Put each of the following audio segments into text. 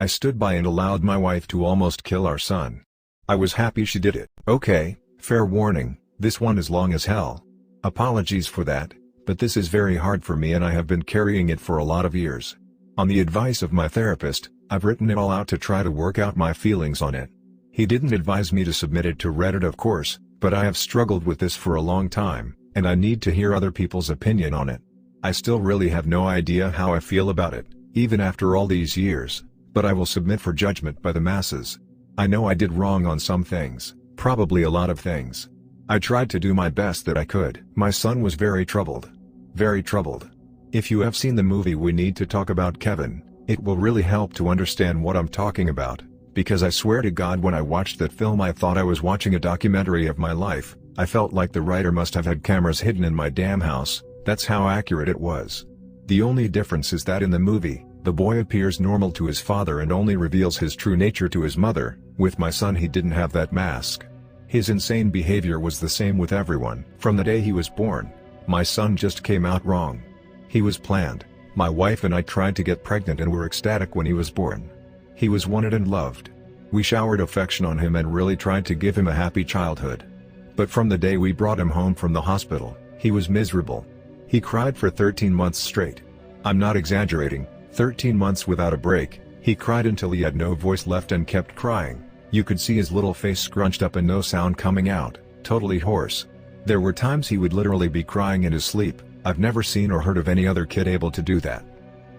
I stood by and allowed my wife to almost kill our son. I was happy she did it. Okay, fair warning, this one is long as hell. Apologies for that, but this is very hard for me and I have been carrying it for a lot of years. On the advice of my therapist, I've written it all out to try to work out my feelings on it. He didn't advise me to submit it to Reddit, of course, but I have struggled with this for a long time, and I need to hear other people's opinion on it. I still really have no idea how I feel about it, even after all these years, but I will submit for judgment by the masses. I know I did wrong on some things, probably a lot of things. I tried to do my best that I could. My son was very troubled. Very troubled. If you have seen the movie We Need to Talk About Kevin, it will really help to understand what I'm talking about, because I swear to God when I watched that film I thought I was watching a documentary of my life. I felt like the writer must have had cameras hidden in my damn house, that's how accurate it was. The only difference is that in the movie, the boy appears normal to his father and only reveals his true nature to his mother. With my son he didn't have that mask. His insane behavior was the same with everyone. From the day he was born, my son just came out wrong. He was planned. My wife and I tried to get pregnant and were ecstatic when he was born. He was wanted and loved. We showered affection on him and really tried to give him a happy childhood. But from the day we brought him home from the hospital, he was miserable. He cried for 13 months straight. I'm not exaggerating, 13 months without a break. He cried until he had no voice left and kept crying. You could see his little face scrunched up and no sound coming out, totally hoarse. There were times he would literally be crying in his sleep. I've never seen or heard of any other kid able to do that.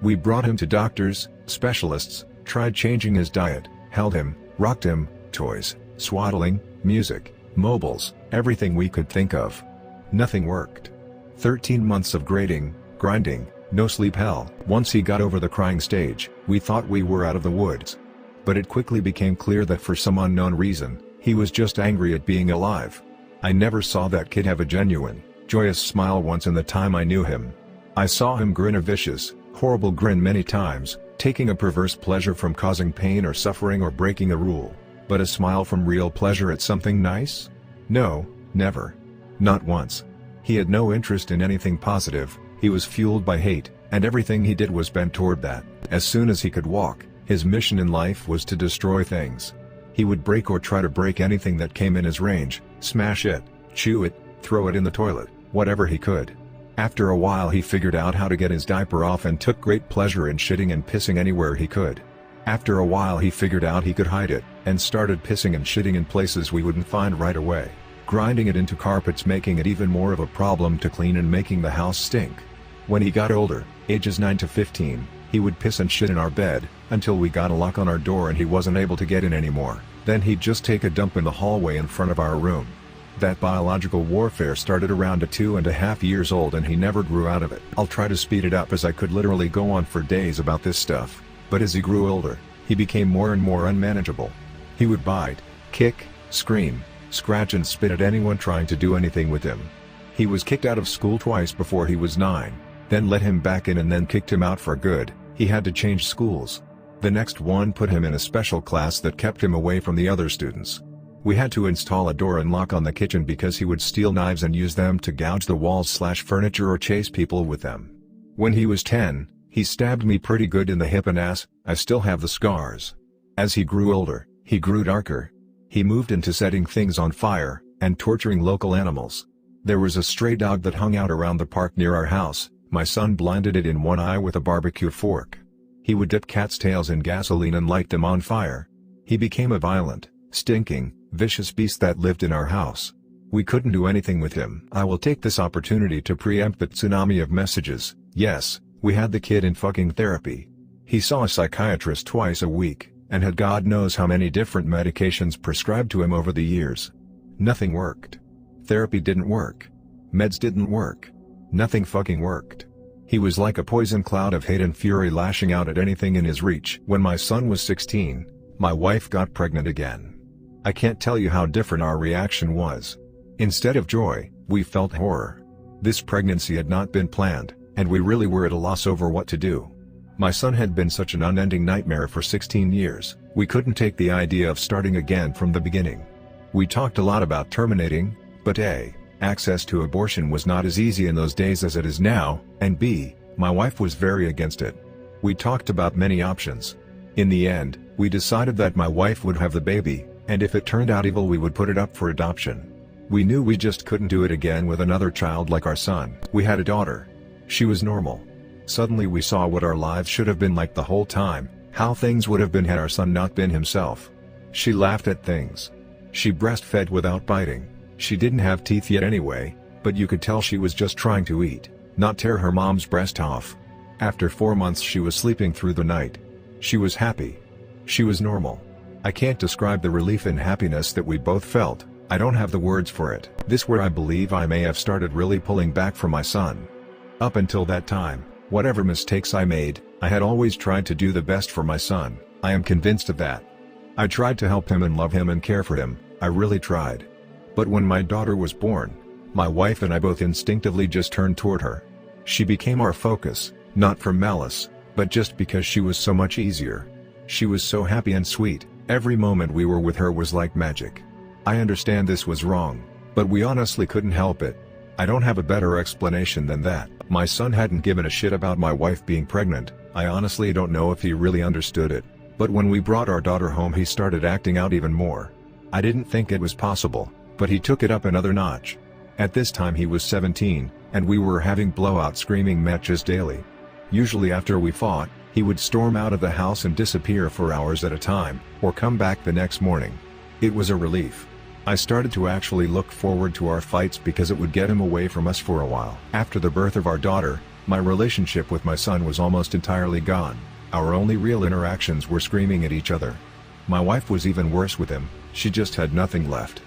We brought him to doctors, specialists, tried changing his diet, held him, rocked him, toys, swaddling, music, mobiles, everything we could think of. Nothing worked. 13 months of grinding, no sleep hell. Once he got over the crying stage, we thought we were out of the woods. But it quickly became clear that for some unknown reason, he was just angry at being alive. I never saw that kid have a genuine, joyous smile once in the time I knew him. I saw him grin a vicious, horrible grin many times, taking a perverse pleasure from causing pain or suffering or breaking a rule. But a smile from real pleasure at something nice? No, never. Not once. He had no interest in anything positive, he was fueled by hate, and everything he did was bent toward that. As soon as he could walk, his mission in life was to destroy things. He would break or try to break anything that came in his range, smash it, chew it, throw it in the toilet, whatever he could. After a while he figured out how to get his diaper off and took great pleasure in shitting and pissing anywhere he could. After a while he figured out he could hide it, and started pissing and shitting in places we wouldn't find right away, grinding it into carpets, making it even more of a problem to clean and making the house stink. When he got older, ages 9 to 15, he would piss and shit in our bed, until we got a lock on our door and he wasn't able to get in anymore. Then he'd just take a dump in the hallway in front of our room. That biological warfare started around at 2.5 years old and he never grew out of it. I'll try to speed it up as I could literally go on for days about this stuff, but as he grew older, he became more and more unmanageable. He would bite, kick, scream, scratch and spit at anyone trying to do anything with him. He was kicked out of school twice before he was 9, then let him back in and then kicked him out for good. He had to change schools. The next one put him in a special class that kept him away from the other students. We had to install a door and lock on the kitchen because he would steal knives and use them to gouge the walls/furniture or chase people with them. When he was 10, he stabbed me pretty good in the hip and ass. I still have the scars. As he grew older, he grew darker. He moved into setting things on fire, and torturing local animals. There was a stray dog that hung out around the park near our house. My son blinded it in one eye with a barbecue fork. He would dip cats' tails in gasoline and light them on fire. He became a violent, stinking, vicious beast that lived in our house. We couldn't do anything with him. I will take this opportunity to preempt that tsunami of messages. Yes, we had the kid in fucking therapy. He saw a psychiatrist twice a week, and had God knows how many different medications prescribed to him over the years. Nothing worked. Therapy didn't work. Meds didn't work. Nothing fucking worked. He was like a poison cloud of hate and fury lashing out at anything in his reach. When my son was 16, my wife got pregnant again. I can't tell you how different our reaction was. Instead of joy, we felt horror. This pregnancy had not been planned, and we really were at a loss over what to do. My son had been such an unending nightmare for 16 years, we couldn't take the idea of starting again from the beginning. We talked a lot about terminating, but A, access to abortion was not as easy in those days as it is now, and B, my wife was very against it. We talked about many options. In the end, we decided that my wife would have the baby, and if it turned out evil we would put it up for adoption. We knew we just couldn't do it again with another child like our son. We had a daughter. She was normal. Suddenly we saw what our lives should have been like the whole time, how things would have been had our son not been himself. She laughed at things. She breastfed without biting. She didn't have teeth yet anyway, but you could tell she was just trying to eat, not tear her mom's breast off. After 4 months she was sleeping through the night. She was happy. She was normal. I can't describe the relief and happiness that we both felt. I don't have the words for it. This where I believe I may have started really pulling back from my son. Up until that time, whatever mistakes I made, I had always tried to do the best for my son. I am convinced of that. I tried to help him and love him and care for him, I really tried. But when my daughter was born, my wife and I both instinctively just turned toward her. She became our focus, not from malice, but just because she was so much easier. She was so happy and sweet, every moment we were with her was like magic. I understand this was wrong, but we honestly couldn't help it. I don't have a better explanation than that. My son hadn't given a shit about my wife being pregnant. I honestly don't know if he really understood it, but when we brought our daughter home he started acting out even more. I didn't think it was possible, but he took it up another notch. At this time he was 17, and we were having blowout screaming matches daily. Usually after we fought, he would storm out of the house and disappear for hours at a time, or come back the next morning. It was a relief. I started to actually look forward to our fights because it would get him away from us for a while. After the birth of our daughter, my relationship with my son was almost entirely gone. Our only real interactions were screaming at each other. My wife was even worse with him, she just had nothing left.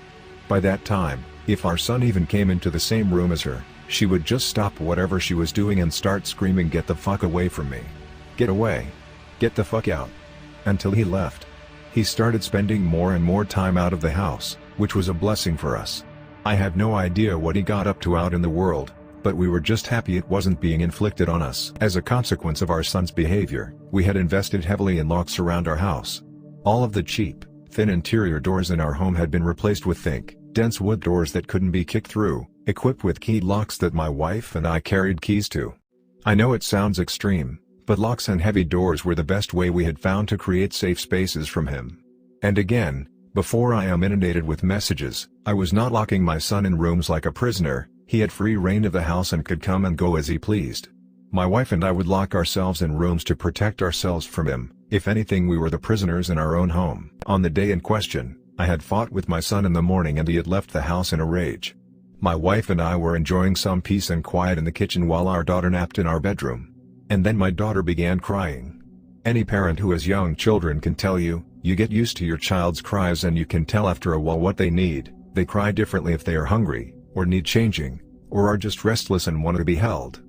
By that time, if our son even came into the same room as her, she would just stop whatever she was doing and start screaming, "Get the fuck away from me. Get away. Get the fuck out." Until he left. He started spending more and more time out of the house, which was a blessing for us. I have no idea what he got up to out in the world, but we were just happy it wasn't being inflicted on us. As a consequence of our son's behavior, we had invested heavily in locks around our house. All of the cheap, thin interior doors in our home had been replaced with thick, dense wood doors that couldn't be kicked through, equipped with key locks that my wife and I carried keys to. I know it sounds extreme, but locks and heavy doors were the best way we had found to create safe spaces from him. And again, before I am inundated with messages, I was not locking my son in rooms like a prisoner. He had free reign of the house and could come and go as he pleased. My wife and I would lock ourselves in rooms to protect ourselves from him. If anything, we were the prisoners in our own home. On the day in question, I had fought with my son in the morning and he had left the house in a rage. My wife and I were enjoying some peace and quiet in the kitchen while our daughter napped in our bedroom. And then my daughter began crying. Any parent who has young children can tell you, you get used to your child's cries and you can tell after a while what they need. They cry differently if they are hungry, or need changing, or are just restless and want to be held.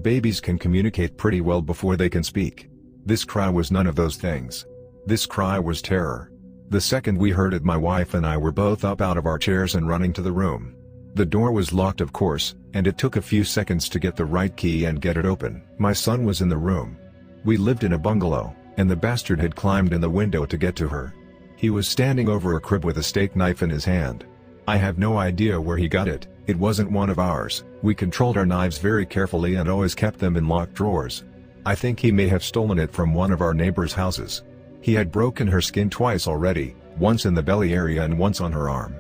Babies can communicate pretty well before they can speak. This cry was none of those things. This cry was terror. The second we heard it, my wife and I were both up out of our chairs and running to the room. The door was locked, of course, and it took a few seconds to get the right key and get it open. My son was in the room. We lived in a bungalow, and the bastard had climbed in the window to get to her. He was standing over a crib with a steak knife in his hand. I have no idea where he got it. It wasn't one of ours. We controlled our knives very carefully and always kept them in locked drawers. I think he may have stolen it from one of our neighbors' houses. He had broken her skin twice already, once in the belly area and once on her arm.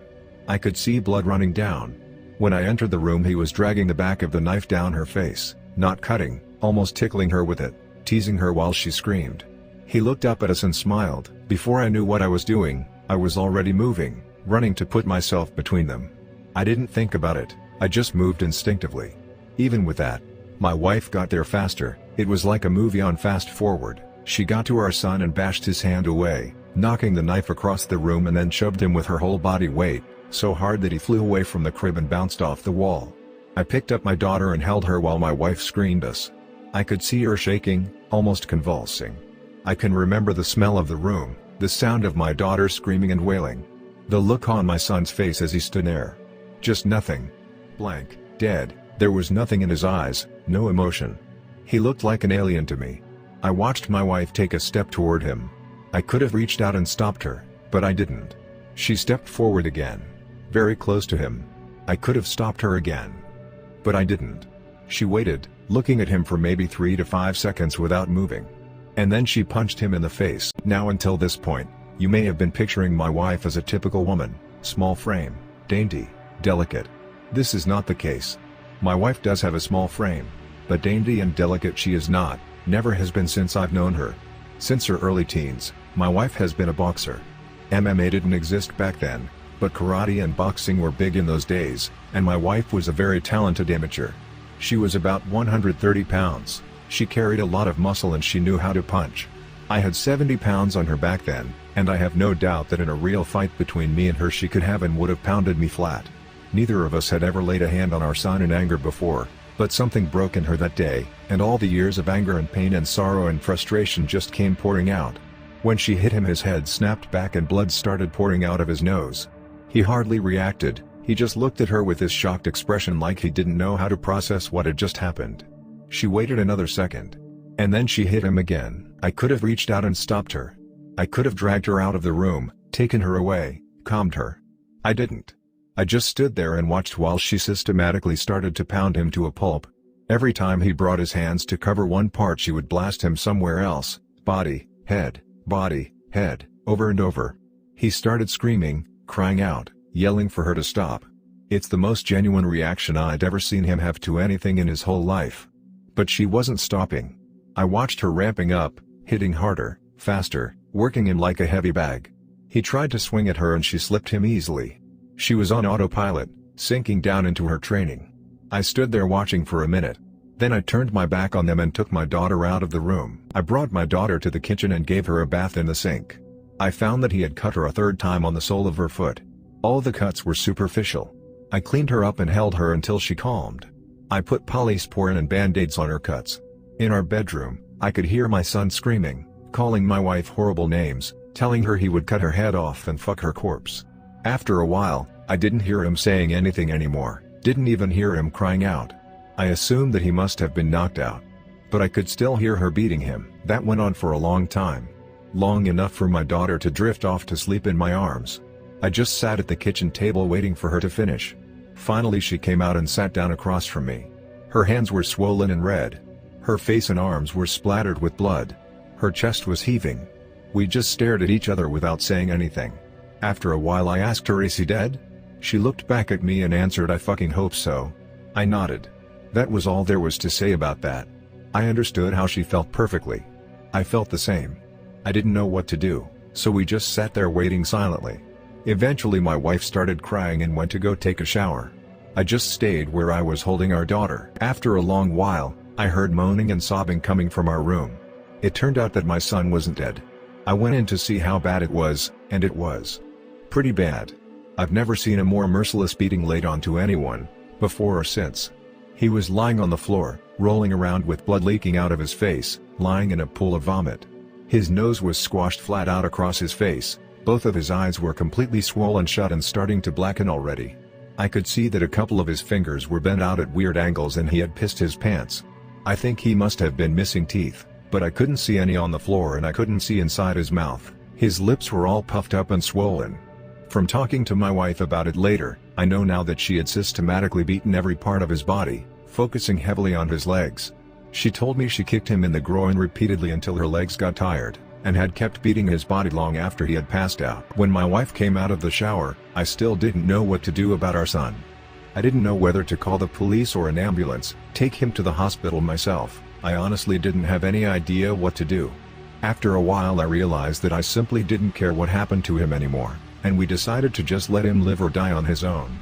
I could see blood running down. When I entered the room, he was dragging the back of the knife down her face, not cutting, almost tickling her with it, teasing her while she screamed. He looked up at us and smiled. Before I knew what I was doing, I was already moving, running to put myself between them. I didn't think about it, I just moved instinctively. Even with that, my wife got there faster. It was like a movie on fast forward. She got to our son and bashed his hand away, knocking the knife across the room, and then shoved him with her whole body weight, so hard that he flew away from the crib and bounced off the wall. I picked up my daughter and held her while my wife screamed us. I could see her shaking, almost convulsing. I can remember the smell of the room, the sound of my daughter screaming and wailing. The look on my son's face as he stood there. Just nothing. Blank, dead. There was nothing in his eyes, no emotion. He looked like an alien to me. I watched my wife take a step toward him. I could have reached out and stopped her, but I didn't. She stepped forward again, very close to him. I could have stopped her again, but I didn't. She waited, looking at him for maybe 3 to 5 seconds without moving. And then she punched him in the face. Now until this point, you may have been picturing my wife as a typical woman, small frame, dainty, delicate. This is not the case. My wife does have a small frame, but dainty and delicate she is not, never has been since I've known her. Since her early teens, my wife has been a boxer. MMA didn't exist back then, but karate and boxing were big in those days, and my wife was a very talented amateur. She was about 130 pounds, she carried a lot of muscle and she knew how to punch. I had 70 pounds on her back then, and I have no doubt that in a real fight between me and her she could have and would have pounded me flat. Neither of us had ever laid a hand on our son in anger before, but something broke in her that day, and all the years of anger and pain and sorrow and frustration just came pouring out. When she hit him, his head snapped back and blood started pouring out of his nose. He hardly reacted, he just looked at her with this shocked expression like he didn't know how to process what had just happened. She waited another second. And then she hit him again. I could have reached out and stopped her. I could have dragged her out of the room, taken her away, calmed her. I didn't. I just stood there and watched while she systematically started to pound him to a pulp. Every time he brought his hands to cover one part she would blast him somewhere else, body, head, over and over. He started screaming, crying out, yelling for her to stop. It's the most genuine reaction I'd ever seen him have to anything in his whole life. But she wasn't stopping. I watched her ramping up, hitting harder, faster, working him like a heavy bag. He tried to swing at her and she slipped him easily. She was on autopilot, sinking down into her training. I stood there watching for a minute. Then I turned my back on them and took my daughter out of the room. I brought my daughter to the kitchen and gave her a bath in the sink. I found that he had cut her a third time on the sole of her foot. All the cuts were superficial. I cleaned her up and held her until she calmed. I put polysporin and band-aids on her cuts. In our bedroom, I could hear my son screaming, calling my wife horrible names, telling her he would cut her head off and fuck her corpse. After a while, I didn't hear him saying anything anymore, didn't even hear him crying out. I assumed that he must have been knocked out. But I could still hear her beating him. That went on for a long time. Long enough for my daughter to drift off to sleep in my arms. I just sat at the kitchen table waiting for her to finish. Finally she came out and sat down across from me. Her hands were swollen and red. Her face and arms were splattered with blood. Her chest was heaving. We just stared at each other without saying anything. After a while I asked her, "Is he dead?" She looked back at me and answered, "I fucking hope so." I nodded. That was all there was to say about that. I understood how she felt perfectly. I felt the same. I didn't know what to do, so we just sat there waiting silently. Eventually my wife started crying and went to go take a shower. I just stayed where I was holding our daughter. After a long while, I heard moaning and sobbing coming from our room. It turned out that my son wasn't dead. I went in to see how bad it was, and it was pretty bad. I've never seen a more merciless beating laid onto anyone, before or since. He was lying on the floor, rolling around with blood leaking out of his face, lying in a pool of vomit. His nose was squashed flat out across his face, both of his eyes were completely swollen shut and starting to blacken already. I could see that a couple of his fingers were bent out at weird angles and he had pissed his pants. I think he must have been missing teeth, but I couldn't see any on the floor and I couldn't see inside his mouth. His lips were all puffed up and swollen. From talking to my wife about it later, I know now that she had systematically beaten every part of his body, focusing heavily on his legs. She told me she kicked him in the groin repeatedly until her legs got tired, and had kept beating his body long after he had passed out. When my wife came out of the shower, I still didn't know what to do about our son. I didn't know whether to call the police or an ambulance, take him to the hospital myself. I honestly didn't have any idea what to do. After a while I realized that I simply didn't care what happened to him anymore, and we decided to just let him live or die on his own.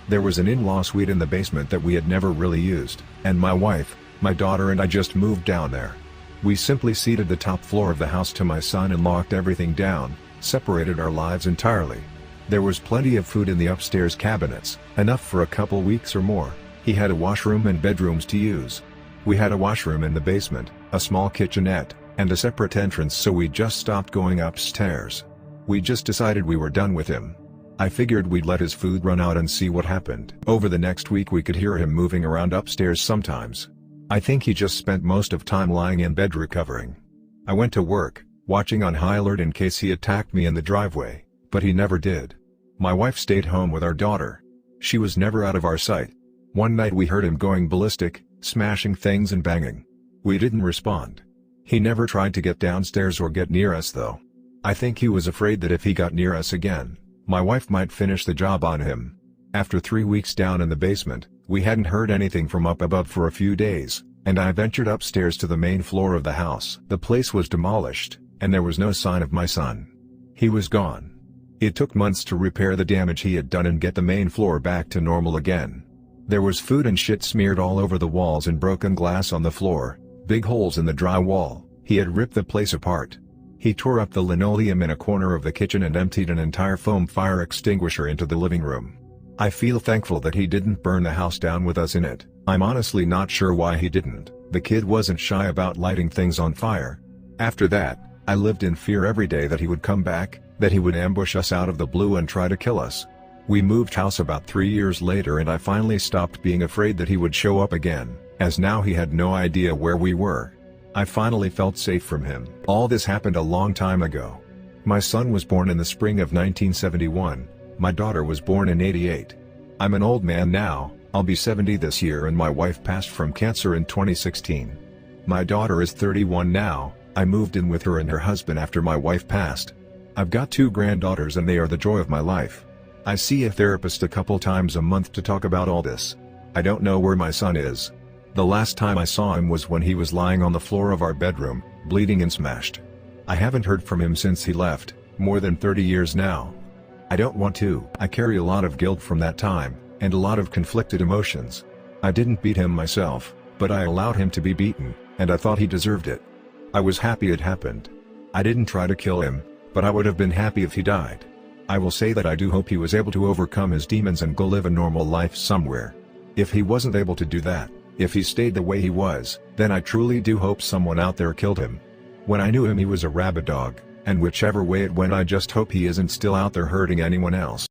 There was an in-law suite in the basement that we had never really used, and my wife, my daughter and I just moved down there. We simply ceded the top floor of the house to my son and locked everything down, separated our lives entirely. There was plenty of food in the upstairs cabinets, enough for a couple weeks or more. He had a washroom and bedrooms to use. We had a washroom in the basement, a small kitchenette, and a separate entrance, so we just stopped going upstairs. We just decided we were done with him. I figured we'd let his food run out and see what happened. Over the next week we could hear him moving around upstairs sometimes. I think he just spent most of time lying in bed recovering. I went to work, watching on high alert in case he attacked me in the driveway, but he never did. My wife stayed home with our daughter. She was never out of our sight. One night we heard him going ballistic, smashing things and banging. We didn't respond. He never tried to get downstairs or get near us though. I think he was afraid that if he got near us again, my wife might finish the job on him. After 3 weeks down in the basement, we hadn't heard anything from up above for a few days, and I ventured upstairs to the main floor of the house. The place was demolished, and there was no sign of my son. He was gone. It took months to repair the damage he had done and get the main floor back to normal again. There was food and shit smeared all over the walls and broken glass on the floor, big holes in the drywall. He had ripped the place apart. He tore up the linoleum in a corner of the kitchen and emptied an entire foam fire extinguisher into the living room. I feel thankful that he didn't burn the house down with us in it. I'm honestly not sure why he didn't. The kid wasn't shy about lighting things on fire. After that, I lived in fear every day that he would come back, that he would ambush us out of the blue and try to kill us. We moved house about 3 years later and I finally stopped being afraid that he would show up again, as now he had no idea where we were. I finally felt safe from him. All this happened a long time ago. My son was born in the spring of 1971, my daughter was born in '88. I'm an old man now, I'll be 70 this year, and my wife passed from cancer in 2016. My daughter is 31 now, I moved in with her and her husband after my wife passed. I've got 2 granddaughters and they are the joy of my life. I see a therapist a couple times a month to talk about all this. I don't know where my son is. The last time I saw him was when he was lying on the floor of our bedroom, bleeding and smashed. I haven't heard from him since he left, more than 30 years now. I don't want to. I carry a lot of guilt from that time, and a lot of conflicted emotions. I didn't beat him myself, but I allowed him to be beaten, and I thought he deserved it. I was happy it happened. I didn't try to kill him, but I would have been happy if he died. I will say that I do hope he was able to overcome his demons and go live a normal life somewhere. If he wasn't able to do that, if he stayed the way he was, then I truly do hope someone out there killed him. When I knew him he was a rabid dog, and whichever way it went I just hope he isn't still out there hurting anyone else.